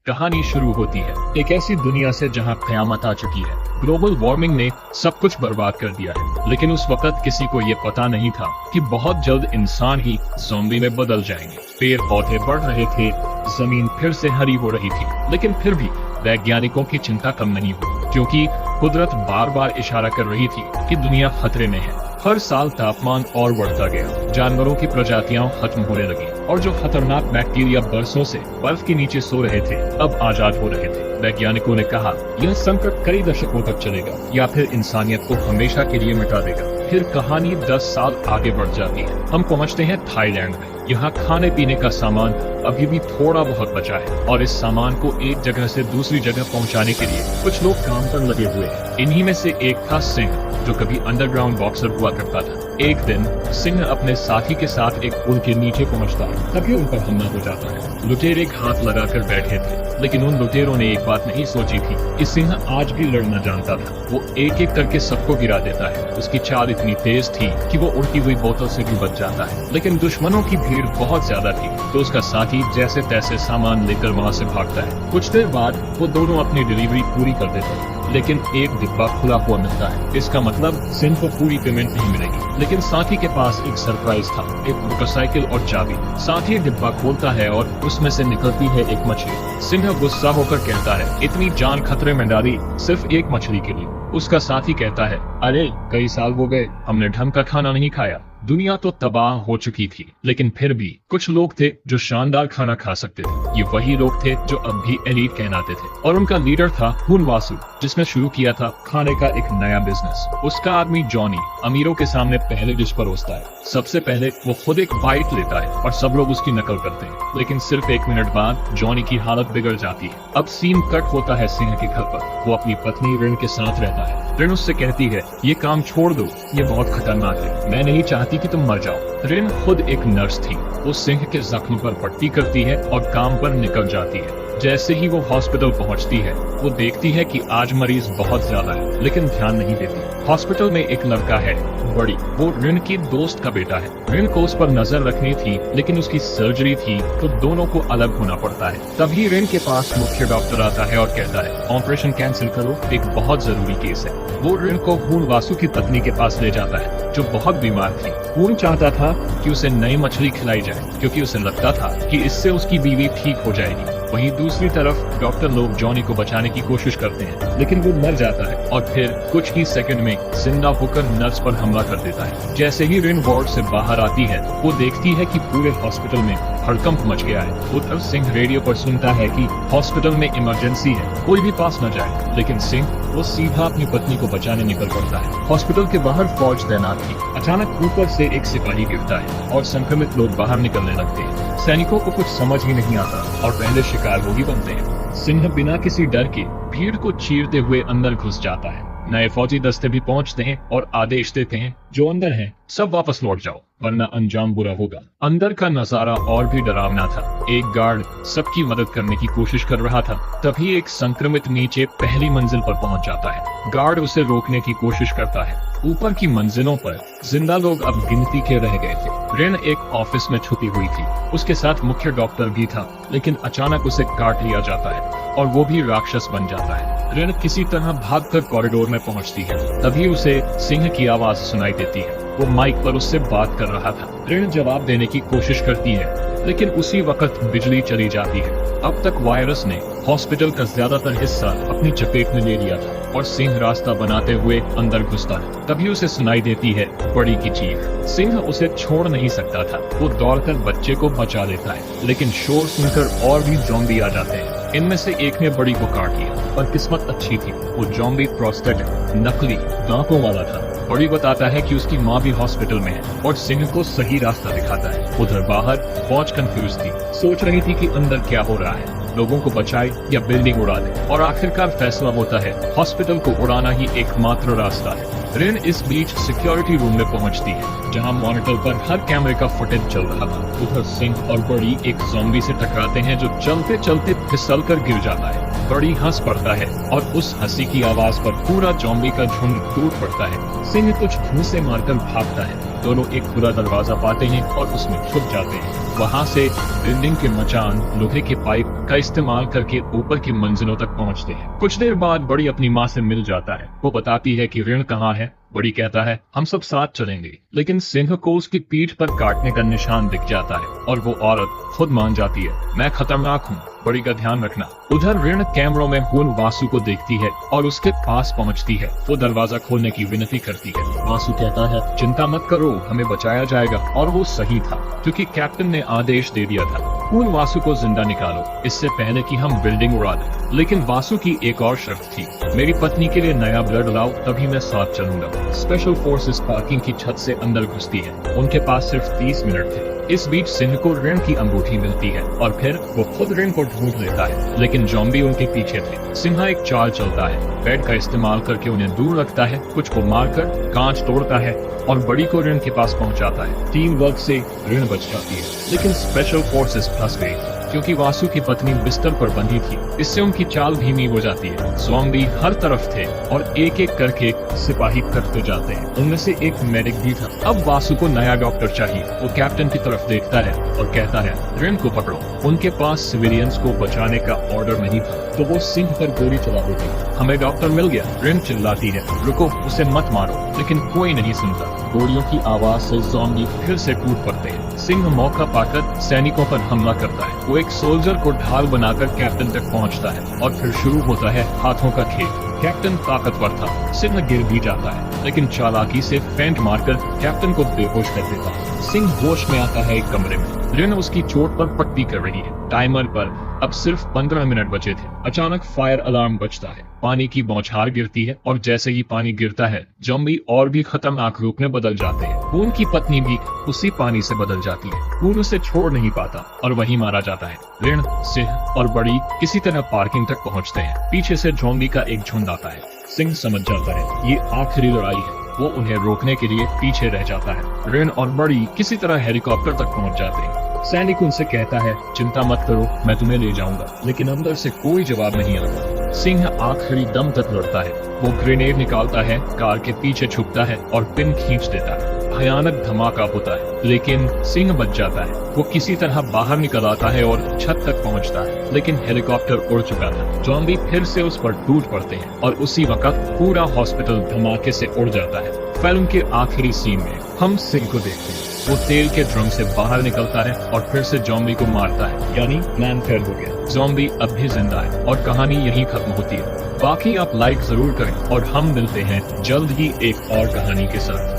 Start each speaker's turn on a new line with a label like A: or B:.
A: कहानी शुरू होती है एक ऐसी दुनिया से जहां कयामत आ चुकी है। ग्लोबल वार्मिंग ने सब कुछ बर्बाद कर दिया है, लेकिन उस वक्त किसी को ये पता नहीं था कि बहुत जल्द इंसान ही ज़ॉम्बी में बदल जाएंगे। पेड़ पौधे बढ़ रहे थे, जमीन फिर से हरी हो रही थी, लेकिन फिर भी वैज्ञानिकों की चिंता कम नहीं हुई, क्योंकि कुदरत बार बार इशारा कर रही थी कि दुनिया खतरे में है। हर साल तापमान और बढ़ता गया, जानवरों की प्रजातियां खत्म होने लगी और जो खतरनाक बैक्टीरिया बरसों से बर्फ के नीचे सो रहे थे अब आजाद हो रहे थे। वैज्ञानिकों ने कहा यह संकट कई दशकों तक चलेगा या फिर इंसानियत को हमेशा के लिए मिटा देगा। फिर कहानी 10 साल आगे बढ़ जाती है। हम पहुंचते हैं थाईलैंड में। यहाँ खाने पीने का सामान अभी भी थोड़ा बहुत बचा है और इस सामान को एक जगह से दूसरी जगह पहुंचाने के लिए कुछ लोग काम पर लगे हुए हैं। इन्हीं में से एक था सिंह, जो कभी अंडरग्राउंड बॉक्सर हुआ करता था। एक दिन सिंह अपने साथी के साथ एक पुल के नीचे पहुंचता है, तभी उन पर हमला हो जाता है। लुटेरे घात लगाकर बैठे थे, लेकिन उन लुटेरों ने एक बात नहीं सोची थी कि सिंह आज भी लड़ना जानता था। वो एक एक करके सबको गिरा देता है। उसकी चाल इतनी तेज थी कि वो उड़ती हुई बोतल से भी बच जाता है, लेकिन दुश्मनों की भीड़ बहुत ज्यादा थी, तो उसका साथी जैसे तैसे सामान लेकर वहाँ से भागता है। कुछ देर बाद वो दोनों अपनी डिलीवरी पूरी कर देते हैं, लेकिन एक डिब्बा खुला हुआ मिलता है। इसका मतलब सिंह को पूरी पेमेंट नहीं मिलेगी, लेकिन साथी के पास एक सरप्राइज था, एक मोटरसाइकिल और चाबी। साथी डिब्बा खोलता है और उसमें से निकलती है एक मछली। सिंह गुस्सा होकर कहता है इतनी जान खतरे में डाली सिर्फ एक मछली के लिए। उसका साथी कहता है अरे कई साल हो गए, हमने ढंग का खाना नहीं खाया। दुनिया तो तबाह हो चुकी थी, लेकिन फिर भी कुछ लोग थे जो शानदार खाना खा सकते थे। ये वही लोग थे जो अब भी एलीट कहलाते थे, और उनका लीडर था हुनवासु, जिसने शुरू किया था खाने का एक नया बिजनेस। उसका आदमी जॉनी अमीरों के सामने पहले डिश परोसता है। सबसे पहले वो खुद एक बाइट लेता है और सब लोग उसकी नकल करते हैं, लेकिन सिर्फ 1 मिनट बाद जॉनी की हालत बिगड़ जाती है। अब सीन कट होता है सिंह के घर पर। वो अपनी पत्नी रिन के साथ रहता है। रिन उससे कहती है ये काम छोड़ दो, ये बहुत खतरनाक है, मैं नहीं चाहती कि तुम मर जाओ। रिन खुद एक नर्स थी। वो सिंह के जख्म पर पट्टी करती है और काम पर निकल जाती है। जैसे ही वो हॉस्पिटल पहुंचती है, वो देखती है कि आज मरीज बहुत ज्यादा है, लेकिन ध्यान नहीं देती। हॉस्पिटल में एक लड़का है, बड़ी, वो रिन की दोस्त का बेटा है। रिन को उस पर नजर रखनी थी, लेकिन उसकी सर्जरी थी, तो दोनों को अलग होना पड़ता है। तभी रिन के पास मुख्य डॉक्टर आता है और कहता है ऑपरेशन कैंसिल करो, एक बहुत जरूरी केस है। वो रिन को हुनवासु की पत्नी के पास ले जाता है, जो बहुत बीमार थी। हुन चाहता था कि उसे नई मछली खिलाई जाए, क्योंकि उसे लगता था कि इससे उसकी बीवी ठीक हो जाएगी। वहीं दूसरी तरफ डॉक्टर लोग जॉनी को बचाने की कोशिश करते हैं, लेकिन वो मर जाता है और फिर कुछ ही सेकंड में जिंदा होकर नर्स पर हमला कर देता है। जैसे ही रिन वार्ड से बाहर आती है, वो देखती है कि पूरे हॉस्पिटल में हड़कंप मच गया है। उधर सिंह रेडियो पर सुनता है कि हॉस्पिटल में इमरजेंसी है, कोई भी पास न जाए, लेकिन सिंह वो सीधा अपनी पत्नी को बचाने निकल पड़ता है। हॉस्पिटल के बाहर फौज तैनात थी। अचानक ऊपर से एक सिपाही गिरता है और संक्रमित लोग बाहर निकलने लगते हैं। सैनिकों को कुछ समझ ही नहीं आता और पहले शिकार वो ही बनते हैं। सिंह बिना किसी डर के भीड़ को चीरते हुए अंदर घुस जाता है। नए फौजी दस्ते भी पहुंचते हैं और आदेश देते हैं जो अंदर हैं सब वापस लौट जाओ, वरना अंजाम बुरा होगा। अंदर का नजारा और भी डरावना था। एक गार्ड सबकी मदद करने की कोशिश कर रहा था, तभी एक संक्रमित नीचे पहली मंजिल पर पहुंच जाता है। गार्ड उसे रोकने की कोशिश करता है। ऊपर की मंजिलों पर जिंदा लोग अब गिनती के रह गए थे। रिन एक ऑफिस में छुपी हुई थी, उसके साथ मुख्य डॉक्टर भी था, लेकिन अचानक उसे काट लिया जाता है और वो भी राक्षस बन जाता है। रिन किसी तरह भागकर कॉरिडोर में पहुंचती है, तभी उसे सिंह की आवाज सुनाई देती है। वो माइक पर उससे बात कर रहा था। रिन जवाब देने की कोशिश करती है, लेकिन उसी वक्त बिजली चली जाती है। अब तक वायरस ने हॉस्पिटल का ज्यादातर हिस्सा अपनी चपेट में ले लिया था और सिंह रास्ता बनाते हुए अंदर घुसता है। तभी उसे सुनाई देती है बड़ी की चीख। सिंह उसे छोड़ नहीं सकता था। वो दौड़कर बच्चे को बचा लेता है, लेकिन शोर सुनकर और भी ज़ॉम्बी आ जाते हैं। इनमें से एक ने बड़ी को काट लिया, पर किस्मत अच्छी थी, वो ज़ॉम्बी प्रोस्थेटिक नकली दांतों वाला था। बड़ी बताता है कि उसकी माँ भी हॉस्पिटल में है और सिंह को सही रास्ता दिखाता है। उधर बाहर फौज कंफ्यूज थी, सोच रही थी कि अंदर क्या हो रहा है, लोगों को बचाए या बिल्डिंग उड़ा दे, और आखिरकार फैसला होता है हॉस्पिटल को उड़ाना ही एकमात्र रास्ता है। रिन इस बीच सिक्योरिटी रूम में पहुंचती है, जहां मॉनिटर पर हर कैमरे का फुटेज चल रहा था। उधर सिंह और बड़ी एक ज़ॉम्बी से टकराते हैं, जो चलते चलते फिसल कर गिर जाता है। बड़ी हंस पड़ता है और उस हंसी की आवाज पर पूरा ज़ॉम्बी का झुंड टूट पड़ता है। सिंह कुछ घूंसे मारकर भागता है, दोनों एक खुला दरवाजा पाते हैं और उसमें छुप जाते हैं। वहाँ से बिल्डिंग के मचान लोहे के पाइप का इस्तेमाल करके ऊपर की मंजिलों तक पहुँचते हैं। कुछ देर बाद बड़ी अपनी माँ से मिल जाता है। वो बताती है कि ऋण कहाँ है। बड़ी कहता है हम सब साथ चलेंगे, लेकिन सिंह को उसकी पीठ पर काटने का निशान दिख जाता है और वो औरत खुद मान जाती है मैं खतरनाक हूँ, बड़ी का ध्यान रखना। उधर ऋण कैमरों में खून वासु को देखती है और उसके पास पहुँचती है। वो दरवाजा खोलने की विनती करती है। वासु कहता है चिंता मत करो, हमें बचाया जाएगा। और वो सही था, क्योंकि कैप्टन ने आदेश दे दिया था खून वासु को जिंदा निकालो, इससे पहले कि हम बिल्डिंग उड़ा दें। लेकिन वासु की एक और शर्त थी, मेरी पत्नी के लिए नया ब्लड लाओ, तभी मैं साथ चलूंगा। स्पेशल फोर्सेस पार्किंग की छत से अंदर घुसती है। उनके पास सिर्फ 30 मिनट थे। इस बीच सिंह को ऋण की अंगूठी मिलती है और फिर वो खुद ऋण को ढूंढ लेता है, लेकिन ज़ॉम्बी उनके पीछे थे। सिंह एक चाल चलता है, बेड का इस्तेमाल करके उन्हें दूर रखता है, कुछ को मारकर कांच तोड़ता है और बड़ी को ऋण के पास पहुंचाता है। टीम वर्क से ऋण बच जाती है, लेकिन स्पेशल फोर्सेस फंस गई क्योंकि वासु की पत्नी बिस्तर पर बंधी थी। इससे उनकी चाल धीमी हो जाती है। ज़ॉम्बी हर तरफ थे और एक एक करके सिपाही कटते जाते हैं। उनमें से एक मेडिक भी था। अब वासु को नया डॉक्टर चाहिए। वो कैप्टन की तरफ देखता है और कहता है ऋण को पकड़ो। उनके पास सिविलियंस को बचाने का ऑर्डर नहीं था, तो वो सिंह पर गोली चला देती। हमें डॉक्टर मिल गया, ऋण चिल्लाती है, रुको उसे मत मारो, लेकिन कोई नहीं सुनता। गोलियों की आवाज से ज़ॉम्बी फिर से टूट पड़ते हैं। सिंह मौका पाकर सैनिकों पर हमला करता है। वो एक सोल्जर को ढाल बनाकर कैप्टन तक पहुंचता है और फिर शुरू होता है हाथों का खेल। कैप्टन ताकतवर था, सिंह गिर भी जाता है, लेकिन चालाकी से फेंट मारकर कैप्टन को बेहोश कर देता है। सिंह होश में आता है एक कमरे में। ऋण उसकी चोट पर पट्टी कर रही है। टाइमर पर अब सिर्फ 15 मिनट बचे थे। अचानक फायर अलार्म बजता है। पानी की बौछार गिरती है और जैसे ही पानी गिरता है ज़ॉम्बी और भी खतरनाक रूप में बदल जाते हैं। खून की पत्नी भी उसी पानी से बदल जाती है। खून उसे छोड़ नहीं पाता और वहीं मारा जाता है। ऋण, सिंह और बड़ी किसी तरह पार्किंग तक पहुंचते हैं। पीछे से ज़ॉम्बी का एक झुंड आता है। सिंह समझ जाता है ये आखिरी लड़ाई है। वो उन्हें रोकने के लिए पीछे रह जाता है। ऋण और बड़ी किसी तरह हेलीकॉप्टर तक पहुंच जाते हैं। सैनिक उनसे कहता है चिंता मत करो, मैं तुम्हें ले जाऊंगा, लेकिन अंदर से कोई जवाब नहीं आता। सिंह आखिरी दम तक लड़ता है। वो ग्रेनेड निकालता है, कार के पीछे छुपता है और पिन खींच देता है। भयानक धमाका होता है, लेकिन सिंह बच जाता है। वो किसी तरह बाहर निकल आता है और छत तक पहुंचता है, लेकिन हेलीकॉप्टर उड़ चुका था। ज़ॉम्बी फिर से उस पर टूट पड़ते हैं और उसी वक्त पूरा हॉस्पिटल धमाके से उड़ जाता है। फिल्म के आखिरी सीन में हम सिंह को देखते हैं। वो तेल के ड्रम से बाहर निकलता है और फिर से ज़ॉम्बी को मारता है, यानी प्लान फेल हो गया। ज़ॉम्बी अब भी जिंदा है और कहानी यहीं खत्म होती है। बाकी आप लाइक जरूर करें और हम मिलते हैं जल्द ही एक और कहानी के साथ।